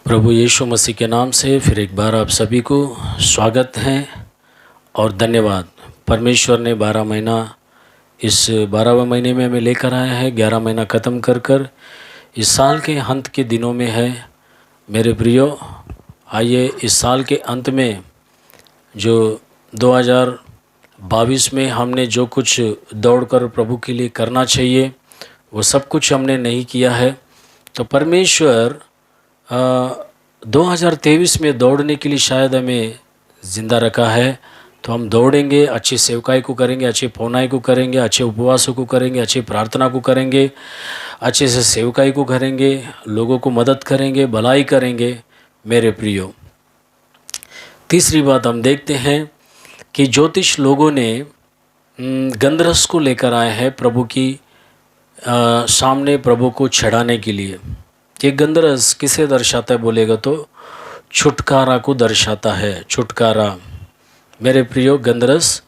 प्रभु यीशु मसीह के नाम से फिर एक बार आप सभी को स्वागत है और धन्यवाद। परमेश्वर ने 12 महीना इस 12वें महीने में हमें लेकर आया है। 11 महीना ख़त्म कर कर इस साल के अंत के दिनों में है। मेरे प्रियो, आइए इस साल के अंत में जो 2022 में हमने जो कुछ दौड़कर प्रभु के लिए करना चाहिए वो सब कुछ हमने नहीं किया है। तो परमेश्वर 2023 में दौड़ने के लिए शायद हमें ज़िंदा रखा है। तो हम दौड़ेंगे, अच्छी सेवकाई को करेंगे, अच्छी पौनाई को करेंगे, अच्छे उपवासों को करेंगे, अच्छी प्रार्थना को करेंगे, अच्छे से सेवकाई को करेंगे, लोगों को मदद करेंगे, भलाई करेंगे। मेरे प्रियो, तीसरी बात हम देखते हैं कि ज्योतिष लोगों ने गंधरस को लेकर आए हैं प्रभु की सामने, प्रभु को छड़ाने के लिए। ये गंधरस किसे दर्शाता है बोलेगा तो छुटकारा को दर्शाता है। छुटकारा, मेरे प्रियो, गंधरस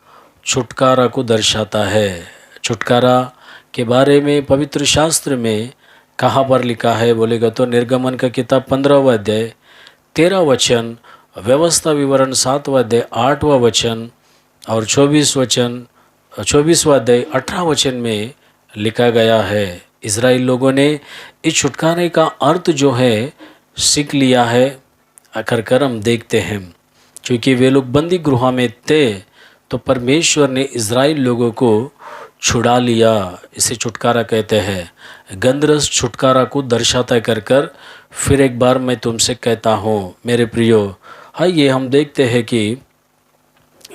छुटकारा को दर्शाता है। छुटकारा के बारे में पवित्र शास्त्र में कहाँ पर लिखा है बोलेगा तो निर्गमन का किताब 15वां अध्याय 13 वचन, व्यवस्था विवरण 7वां अध्याय 8वां वचन और 24वां अध्याय 18 वचन में लिखा गया है। इज़राइल लोगों ने इस छुटकारे का अर्थ जो है सीख लिया है। आखिरकार हम देखते हैं, क्योंकि वे लोग बंदी गृह में थे तो परमेश्वर ने इज़राइल लोगों को छुड़ा लिया। इसे छुटकारा कहते हैं। गंधरस छुटकारा को दर्शाता कर फिर एक बार मैं तुमसे कहता हूँ मेरे प्रियो, आइए हम देखते हैं कि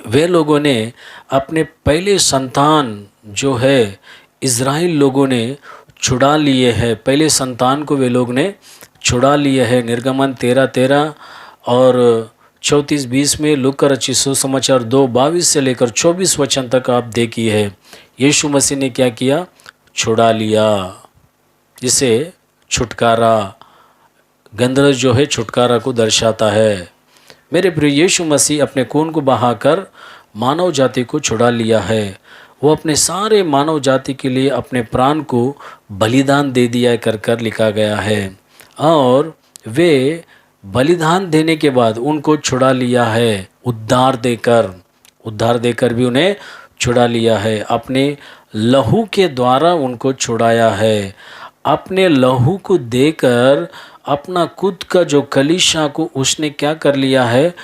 वे लोगों ने अपने पहले संतान जो है इज़राइल लोगों ने छुड़ा लिए हैं। पहले संतान को वे लोग ने छुड़ा लिए हैं। निर्गमन 13:13 और 34:20 में लूका रचित सुसमाचार 2:22 से लेकर 24 वचन तक आप देखिए है। यीशु मसीह ने क्या किया? छुड़ा लिया। जिसे छुटकारा, गंधरस जो है छुटकारा को दर्शाता है। मेरे प्रिय, यीशु मसीह अपने खून को बहाकर मानव जाति को छुड़ा लिया है। वो अपने सारे मानव जाति के लिए अपने प्राण को बलिदान दे दिया कर लिखा गया है। और वे बलिदान देने के बाद उनको छुड़ा लिया है। उद्धार देकर भी उन्हें छुड़ा लिया है। अपने लहू के द्वारा उनको छुड़ाया है। अपने लहू को देकर अपना खुद का जो कलीसिया को उसने क्या कर लिया है?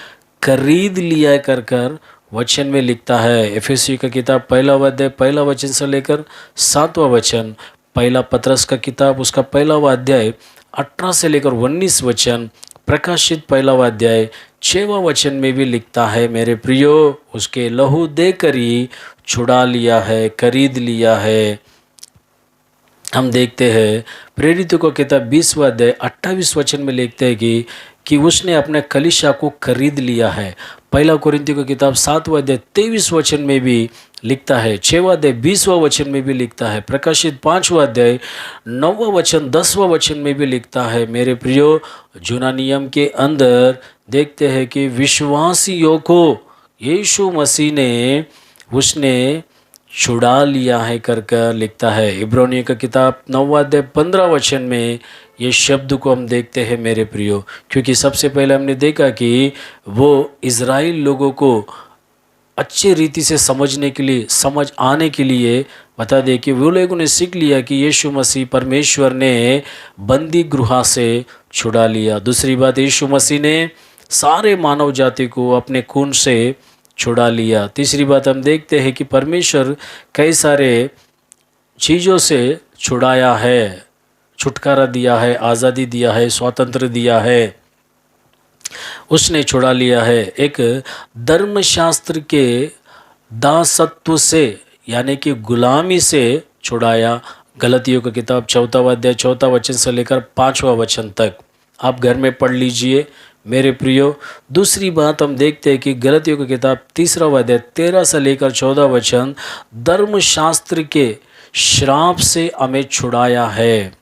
खरीद लिया है कर वचन में लिखता है। एफेसी का किताब 1 अध्याय 1 वचन से लेकर 7वां वचन, 1 पतरस का किताब उसका 1 अध्याय 18 से लेकर 19 वचन, प्रकाशित 1 अध्याय 6वां वचन में भी लिखता है। मेरे प्रियो, उसके लहू देकर ही छुड़ा लिया है, खरीद लिया है। हम देखते हैं प्रेरितों का किताब 20वां अध्याय 28 वचन में लिखते हैं कि उसने अपने कलीसिया को खरीद लिया है। 1 कोरिन्थियों का किताब 7वां अध्याय 23 वचन में भी लिखता है। 6वां अध्याय 20वां वचन में भी लिखता है। प्रकाशित 5वां अध्याय 9वां वचन 10वां वचन में भी लिखता है। मेरे प्रियो, जूना नियम के अंदर देखते हैं कि विश्वासियों को यीशु मसीह ने उसने छुड़ा लिया है कर लिखता है। इब्रानियों का किताब 9वां अध्याय 15 वचन में ये शब्द को हम देखते हैं मेरे प्रियो। क्योंकि सबसे पहले हमने देखा कि वो इज़राइल लोगों को अच्छे रीति से समझ आने के लिए बता दे कि वो लोगों ने सीख लिया कि यीशु मसीह परमेश्वर ने बंदी गृह से छुड़ा लिया। दूसरी बात, यीशु मसीह ने सारे मानव जाति को अपने खून से छुड़ा लिया। तीसरी बात, हम देखते हैं कि परमेश्वर कई सारे चीज़ों से छुड़ाया है, छुटकारा दिया है, आज़ादी दिया है, स्वातंत्र दिया है, उसने छुड़ा लिया है। एक धर्मशास्त्र के दासत्व से यानी कि गुलामी से छुड़ाया। गलतियों की किताब 4वां अध्याय 4वां वचन से लेकर 5वां वचन तक आप घर में पढ़ लीजिए मेरे प्रियो। दूसरी बात, हम देखते हैं कि गलतियों की किताब 3वां अध्याय 13 से लेकर 14 वचन धर्मशास्त्र के श्राप से हमें छुड़ाया है।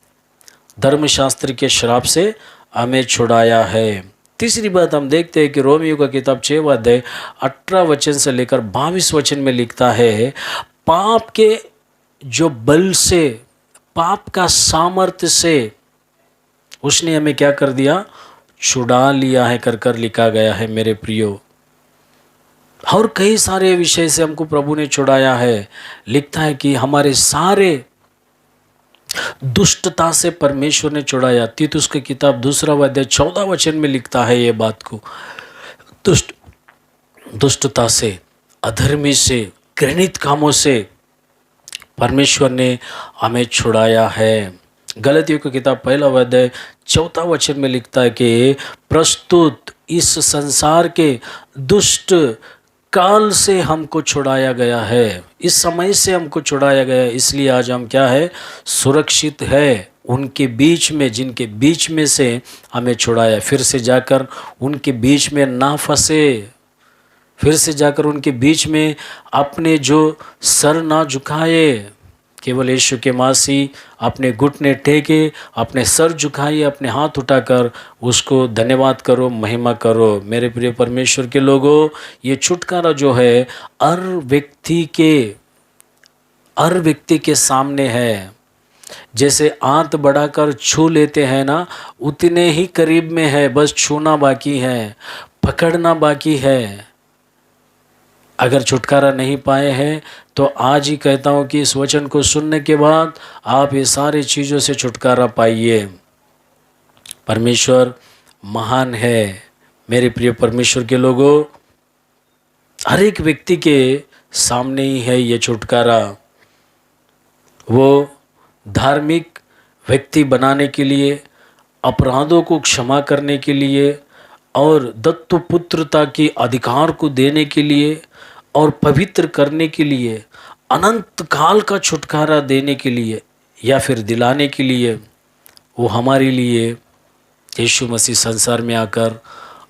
धर्मशास्त्र के श्राप से हमें छुड़ाया है। तीसरी बात, हम देखते हैं कि रोमियो का किताब 6वां अध्याय 18 वचन से लेकर 22 वचन में लिखता है, पाप के जो बल से, पाप का सामर्थ्य से उसने हमें क्या कर दिया? छुड़ा लिया है कर कर लिखा गया है मेरे प्रियो। और कई सारे विषय से हमको प्रभु ने छुड़ाया है। लिखता है कि हमारे सारे दुष्टता से परमेश्वर ने छुड़ाया। तीतुस की किताब 2 अध्याय 14 में लिखता है ये बात को। दुष्टता से, अधर्मी से, घृणित कामों से परमेश्वर ने हमें छुड़ाया है। गलतियों की किताब 1 अध्याय 4 में लिखता है कि प्रस्तुत इस संसार के दुष्ट काल से हमको छुड़ाया गया है, इस समय से हमको छुड़ाया गया है। इसलिए आज हम क्या है, सुरक्षित है उनके बीच में, जिनके बीच में से हमें छुड़ाया। फिर से जाकर उनके बीच में ना फंसे, फिर से जाकर उनके बीच में अपने जो सर ना झुकाए। केवल यीशु के मासी अपने घुटने टेके, अपने सर झुकाइए, अपने हाथ उठाकर उसको धन्यवाद करो, महिमा करो। मेरे प्रिय परमेश्वर के लोगों, ये छुटकारा जो है हर व्यक्ति के सामने है। जैसे हाथ बढ़ाकर छू लेते हैं ना, उतने ही करीब में है, बस छूना बाकी है, पकड़ना बाकी है। अगर छुटकारा नहीं पाए हैं तो आज ही कहता हूँ कि इस वचन को सुनने के बाद आप ये सारी चीज़ों से छुटकारा पाइए। परमेश्वर महान है। मेरे प्रिय परमेश्वर के लोगों, हर एक व्यक्ति के सामने ही है ये छुटकारा। वो धार्मिक व्यक्ति बनाने के लिए, अपराधों को क्षमा करने के लिए और दत्तु पुत्रता के अधिकार को देने के लिए और पवित्र करने के लिए, अनंत काल का छुटकारा देने के लिए या फिर दिलाने के लिए, वो हमारे लिए यीशु मसीह संसार में आकर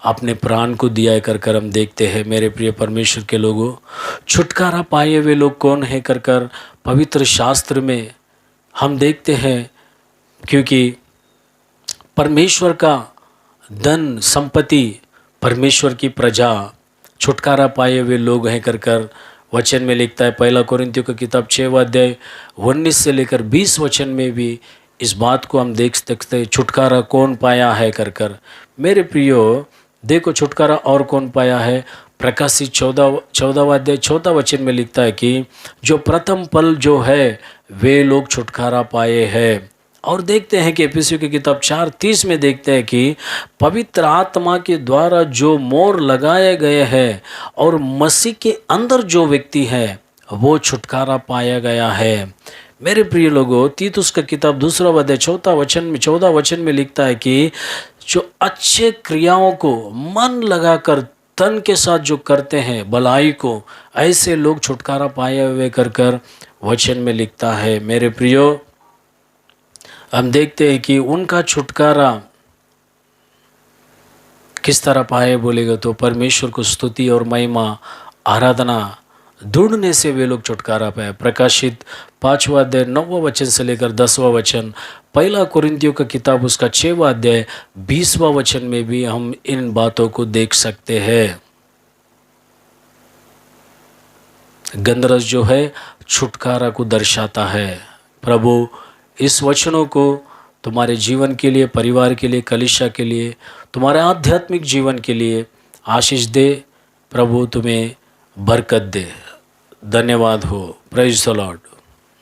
अपने प्राण को दिया कर हम देखते हैं। मेरे प्रिय परमेश्वर के लोगों, छुटकारा पाए हुए लोग कौन है कर पवित्र शास्त्र में हम देखते हैं। क्योंकि परमेश्वर का धन संपत्ति, परमेश्वर की प्रजा, छुटकारा पाए हुए लोग हैं कर वचन में लिखता है। 1 कोरिन्थियों की किताब 6 अध्याय 19 से लेकर 20 वचन में भी इस बात को हम देख सकते हैं। छुटकारा कौन पाया है कर मेरे प्रियो देखो, छुटकारा और कौन पाया है। प्रकाशित 14 अध्याय 4 वचन में लिखता है कि जो प्रथम पल जो है वे लोग छुटकारा पाए हैं। और देखते हैं कि एफिसियों की किताब 4:30 में देखते हैं कि पवित्र आत्मा के द्वारा जो मोहर लगाए गए हैं और मसीह के अंदर जो व्यक्ति है वो छुटकारा पाया गया है। मेरे प्रिय लोगों, तीतुस का किताब 2 अध्याय 14 वचन में लिखता है कि जो अच्छे क्रियाओं को मन लगाकर तन के साथ जो करते हैं भलाई को, ऐसे लोग छुटकारा पाए हुए कर वचन में लिखता है। मेरे प्रियो, हम देखते हैं कि उनका छुटकारा किस तरह पाए बोलेगा तो परमेश्वर को स्तुति और महिमा आराधना ढूंढने से वे लोग छुटकारा पाए। प्रकाशित 5 अध्याय 9 वचन से लेकर 10 वचन, 1 कोरिन्थियों का किताब उसका 6 अध्याय 20 वचन में भी हम इन बातों को देख सकते हैं। गंधरस जो है छुटकारा को दर्शाता है। प्रभु इस वचनों को तुम्हारे जीवन के लिए, परिवार के लिए, कलीसिया के लिए, तुम्हारे आध्यात्मिक जीवन के लिए आशीष दे। प्रभु तुम्हें बरकत दे। धन्यवाद हो। Praise the Lord.